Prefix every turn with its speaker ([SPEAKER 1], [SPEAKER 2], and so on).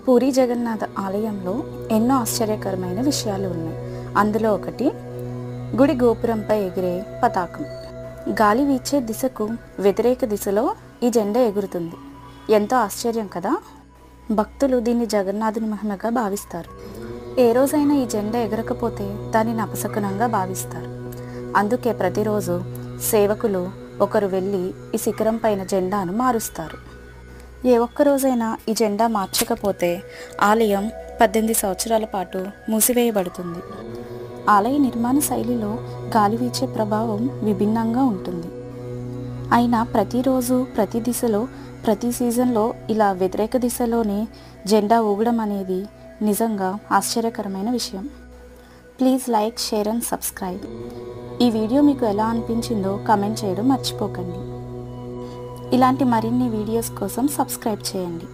[SPEAKER 1] పూరి జగన్నాథ ఆలయంలో ఎన్నో ఆశ్చర్యకరమైన విషయాలు ఉన్నాయి. అందులో ఒకటి గుడి గోపురంపై ఎగిరే పతాకం. గాలి వీచే దిశకు వ్యతిరేక దిశలో ఈ జెండా ఎగురుతుంది. ఎంతో ఆశ్చర్యం కదా. భక్తులు దీన్ని జగన్నాథుని మహిమగా భావిస్తారు. ఏ రోజైనా ఈ జెండా ఎగరకపోతే దానిని అపశకునంగా భావిస్తారు. అందుకే ప్రతిరోజు సేవకులు ఒకరు వెళ్ళి ఈ శిఖరం పైన జెండాను మారుస్తారు. ఏ ఒక్క రోజైనా ఈ జెండా మార్చకపోతే ఆలయం 18 సంవత్సరాల పాటు మూసివేయబడుతుంది. ఆలయ నిర్మాణ శైలిలో గాలి వీచే ప్రభావం విభిన్నంగా ఉంటుంది. అయినా ప్రతిరోజు ప్రతి దిశలో ప్రతి సీజన్లో ఇలా వ్యతిరేక దిశలోనే జెండా ఊగడం అనేది నిజంగా ఆశ్చర్యకరమైన విషయం. Please like, share and subscribe. ఈ వీడియో మీకు ఎలా అనిపించిందో కామెంట్ చేయడం మర్చిపోకండి. ఇలాంటి మరిన్ని వీడియోస్ కోసం సబ్స్క్రైబ్ చేయండి.